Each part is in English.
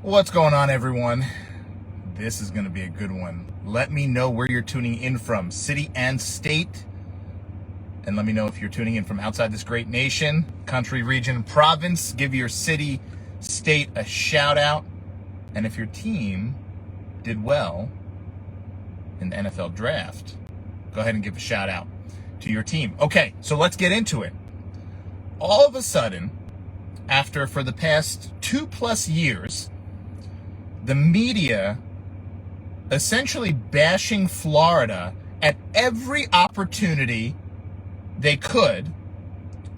What's going on, everyone? This is going to be a good one. Let me know where you're tuning in from, city and state. And let me know if you're tuning in from outside this great nation, country, region, province. Give your city, state a shout out. And if your team did well in the NFL draft, go ahead and give a shout out to your team. Okay, so let's get into it. All of a sudden, for the past 2+ years, the media essentially bashing Florida at every opportunity they could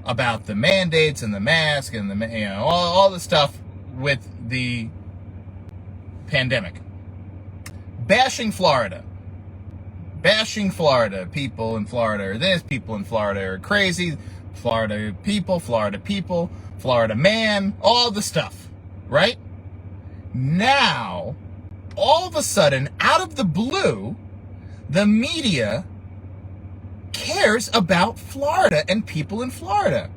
about the mandates and the mask and all the stuff with the pandemic. Bashing Florida. People in Florida are this, people in Florida are crazy, Florida people, Florida man, all the stuff, right? Now, all of a sudden, out of the blue, the media cares about Florida and people in Florida.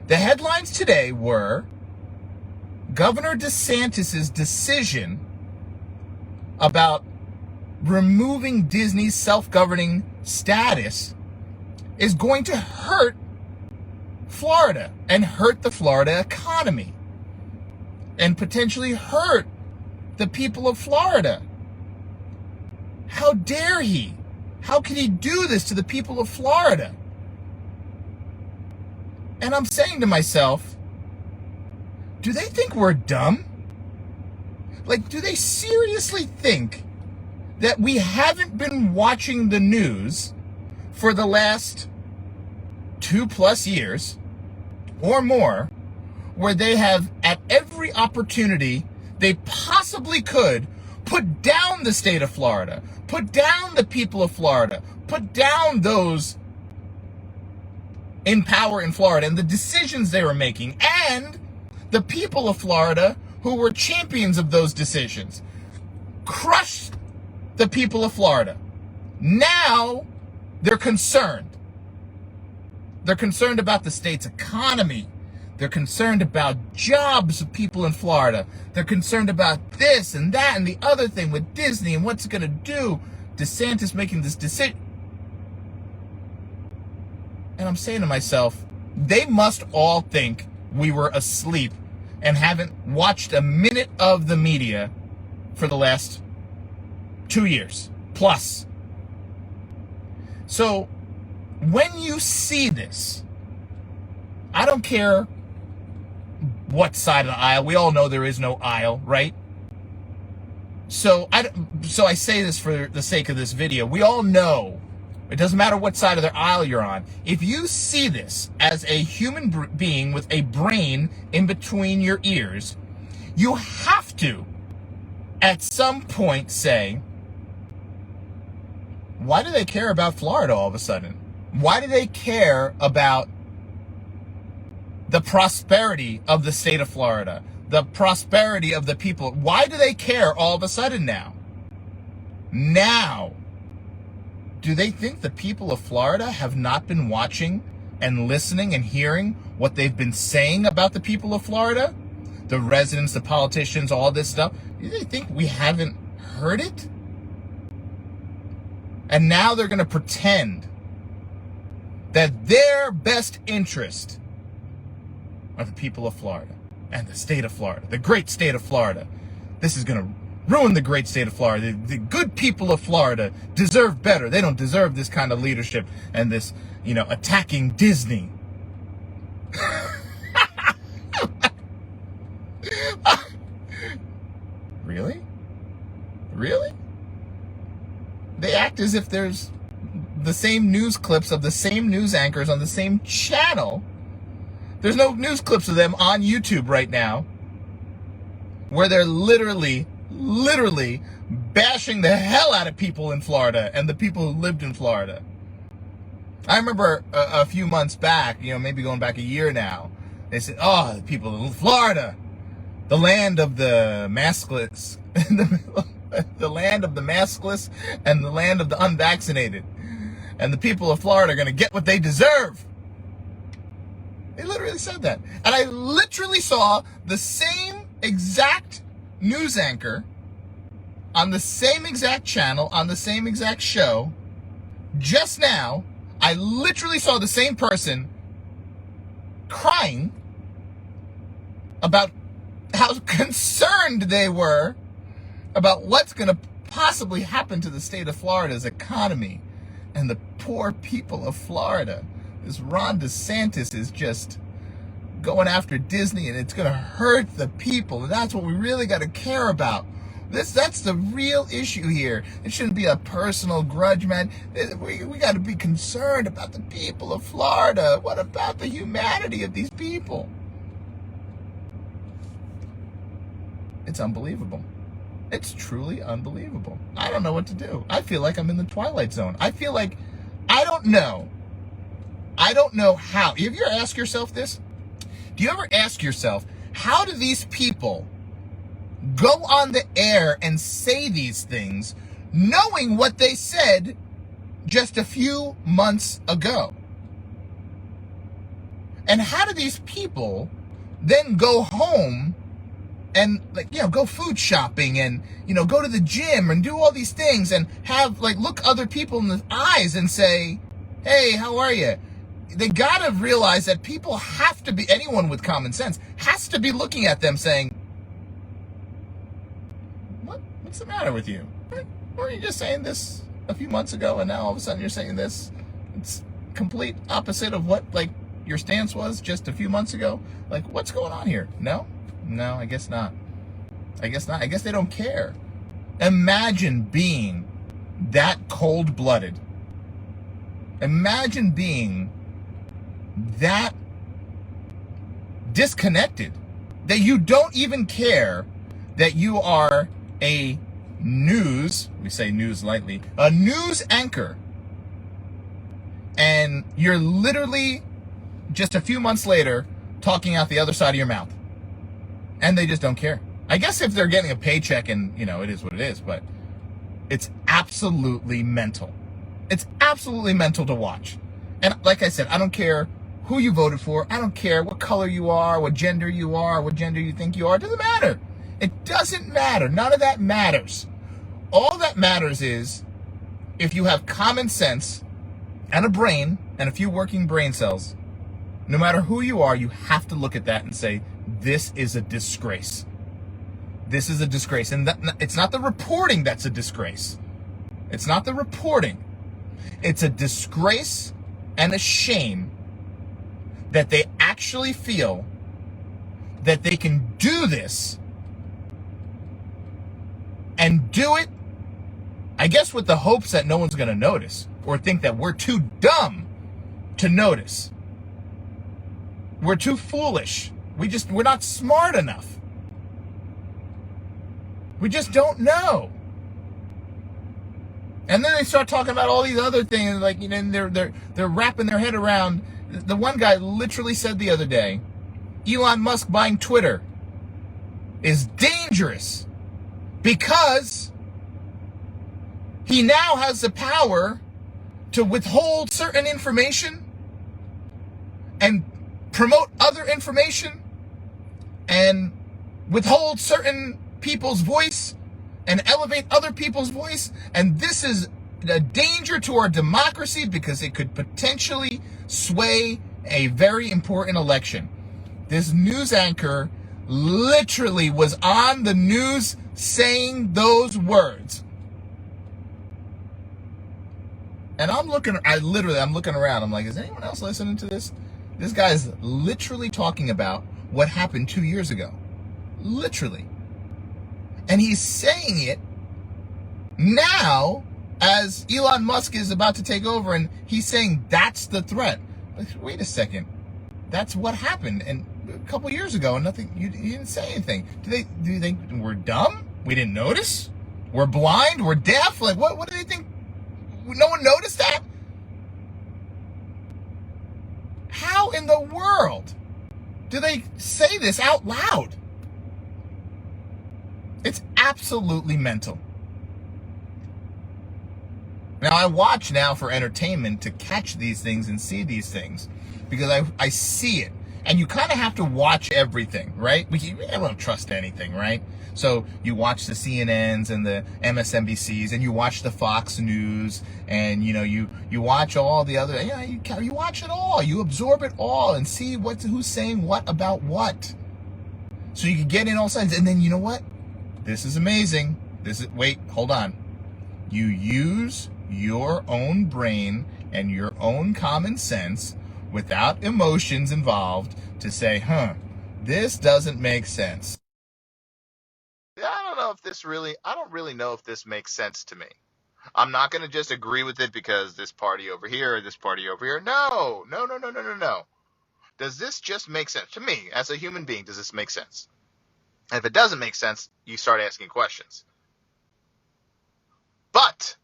The headlines today were Governor DeSantis' decision about removing Disney's self-governing status is going to hurt Florida and hurt the Florida economy and potentially hurt the people of Florida. How dare he? How can he do this to the people of Florida? And I'm saying to myself, do they think we're dumb? Like, do they seriously think that we haven't been watching the news for the last 2+ years or more, where they have, at every opportunity they possibly could, put down the state of Florida, put down the people of Florida, put down those in power in Florida and the decisions they were making, and the people of Florida who were champions of those decisions, crushed the people of Florida. Now they're concerned. They're concerned about the state's economy. They're concerned about jobs of people in Florida. They're concerned about this and that and the other thing with Disney and what's it going to do. DeSantis making this decision. And I'm saying to myself, they must all think we were asleep and haven't watched a minute of the media for the last 2 years plus. So when you see this, I don't care what side of the aisle. We all know there is no aisle, right? So I say this for the sake of this video. We all know, it doesn't matter what side of the aisle you're on. If you see this as a human being with a brain in between your ears, you have to, at some point, say, why do they care about Florida all of a sudden? Why do they care about the prosperity of the state of Florida, the prosperity of the people? Why do they care all of a sudden now? Now, do they think the people of Florida have not been watching and listening and hearing what they've been saying about the people of Florida? The residents, the politicians, all this stuff. Do they think we haven't heard it? And now they're going to pretend that their best interest are the people of Florida and the state of Florida, the great state of Florida. This is going to ruin the great state of Florida. The good people of Florida deserve better. They don't deserve this kind of leadership and this, attacking Disney. Really? Really? They act as if there's the same news clips of the same news anchors on the same channel. There's no news clips of them on YouTube right now where they're literally bashing the hell out of people in Florida and the people who lived in Florida. I remember a few months back, maybe going back a year now, they said, oh, the people in Florida, the land of the maskless, the land of the maskless and the land of the unvaccinated. And the people of Florida are going to get what they deserve. They literally said that. And I literally saw the same exact news anchor on the same exact channel, on the same exact show. Just now, I literally saw the same person crying about how concerned they were about what's going to possibly happen to the state of Florida's economy and the poor people of Florida. This Ron DeSantis is just going after Disney, and it's going to hurt the people, and that's what we really got to care about. That's the real issue here. It shouldn't be a personal grudge, man. We got to be concerned about the people of Florida. What about the humanity of these people? It's unbelievable. It's truly unbelievable. I don't know what to do. I feel like I'm in the Twilight Zone. I feel like I don't know how. Have you ever asked yourself this? Do you ever ask yourself, how do these people go on the air and say these things knowing what they said just a few months ago? And how do these people then go home and go food shopping and, go to the gym and do all these things and have look other people in the eyes and say, hey, how are you? They gotta realize that people have to be, anyone with common sense has to be looking at them saying, what's the matter with you? Weren't you just saying this a few months ago and now all of a sudden you're saying this? It's complete opposite of what your stance was just a few months ago. What's going on here? No, I guess not. I guess they don't care. Imagine being that cold-blooded. Imagine being that disconnected that you don't even care that you are a news, we say news lightly, a news anchor, and you're literally just a few months later talking out the other side of your mouth, and they just don't care. I guess if they're getting a paycheck and it is what it is, but it's absolutely mental. It's absolutely mental to watch. And like I said, I don't care who you voted for. I don't care what color you are, what gender you are, what gender you think you are. It doesn't matter. It doesn't matter. None of that matters. All that matters is if you have common sense and a brain and a few working brain cells, no matter who you are, you have to look at that and say, this is a disgrace. This is a disgrace. And it's not the reporting that's a disgrace. It's not the reporting. It's a disgrace and a shame that they actually feel that they can do this and do it, I guess, with the hopes that no one's going to notice or think that we're too dumb to notice. We're too foolish. We're not smart enough. We just don't know. And then they start talking about all these other things, and they're wrapping their head around. The one guy literally said the other day, Elon Musk buying Twitter is dangerous because he now has the power to withhold certain information and promote other information and withhold certain people's voice and elevate other people's voice. And this is a danger to our democracy because it could potentially sway a very important election. This news anchor literally was on the news saying those words. And I'm looking around. I'm like, is anyone else listening to this? This guy's literally talking about what happened 2 years ago. Literally. And he's saying it now as Elon Musk is about to take over, and he's saying that's the threat. Wait a second. That's what happened and a couple years ago, and nothing. You didn't say anything. Do you think we're dumb? We didn't notice? We're blind? We're deaf? What do they think? No one noticed that? How in the world do they say this out loud? It's absolutely mental. Now, I watch now for entertainment to catch these things and see these things because I see it. And you kind of have to watch everything, right? We don't trust anything, right? So you watch the CNNs and the MSNBCs, and you watch the Fox News, and you watch all the other. You watch it all. You absorb it all and see who's saying what about what. So you can get in all sides, and then you know what? This is amazing. Wait, hold on. You use your own brain and your own common sense without emotions involved to say, this doesn't make sense. I don't really know if this makes sense to me. I'm not going to just agree with it because this party over here or this party over here. No. Does this just make sense? To me, as a human being, does this make sense? And if it doesn't make sense, you start asking questions. But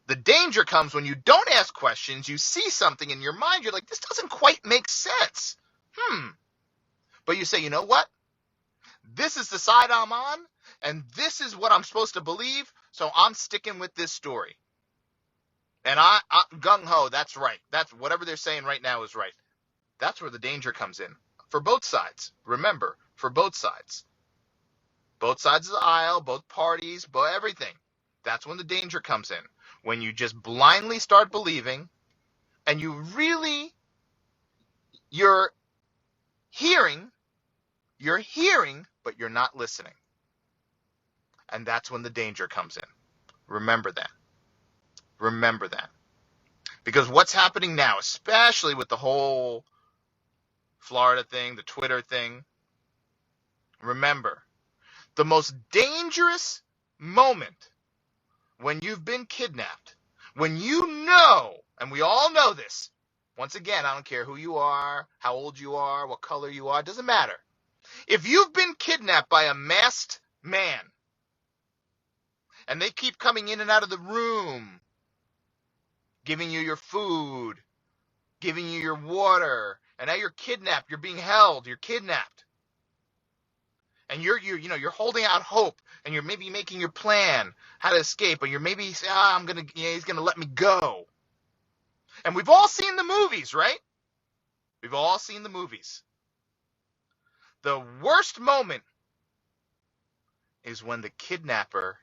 the danger comes when you don't ask questions, you see something in your mind, you're like, this doesn't quite make sense. But you say, you know what? This is the side I'm on, and this is what I'm supposed to believe, so I'm sticking with this story. And I gung-ho, that's right. That's whatever they're saying right now is right. That's where the danger comes in. For both sides. Remember, for both sides. Both sides of the aisle, both parties, everything. That's when the danger comes in. When you just blindly start believing, and you're hearing, but you're not listening. And that's when the danger comes in. Remember that. Because what's happening now, especially with the whole Florida thing, the Twitter thing, remember, the most dangerous moment when you've been kidnapped, when you know, and we all know this, once again, I don't care who you are, how old you are, what color you are, it doesn't matter. If you've been kidnapped by a masked man, and they keep coming in and out of the room, giving you your food, giving you your water, and now you're kidnapped, you're being held, you're kidnapped. And you're holding out hope, and you're maybe making your plan how to escape, and you're maybe he's gonna let me go. And we've all seen the movies, right? We've all seen the movies. The worst moment is when the kidnapper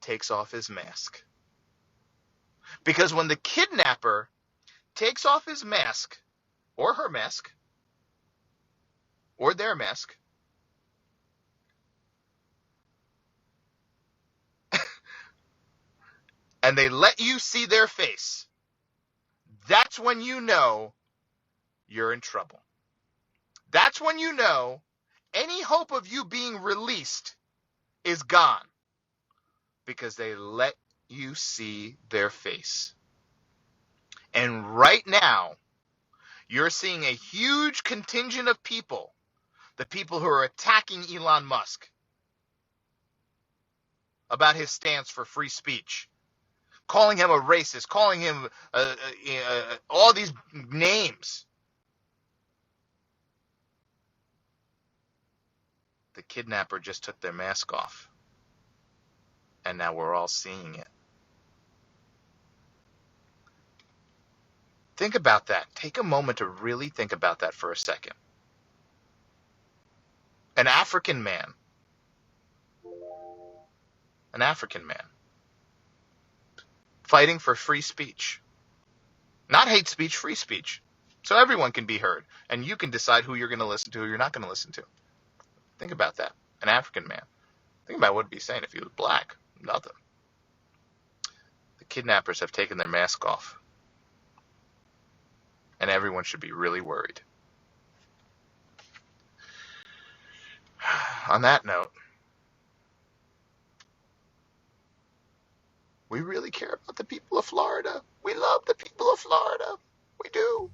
takes off his mask. Because when the kidnapper takes off his mask, or her mask, or their mask, and they let you see their face, that's when you know you're in trouble. That's when you know any hope of you being released is gone. Because they let you see their face. And right now, you're seeing a huge contingent of people, the people who are attacking Elon Musk about his stance for free speech, calling him a racist, calling him all these names. The kidnapper just took their mask off. And now we're all seeing it. Think about that. Take a moment to really think about that for a second. An African man, fighting for free speech. Not hate speech, free speech. So everyone can be heard. And you can decide who you're going to listen to, who you're not going to listen to. Think about that. An African man. Think about what he'd be saying if he was black. Nothing. The kidnappers have taken their mask off. And everyone should be really worried. On that note, we really care about the people of Florida. We love the people of Florida. We do.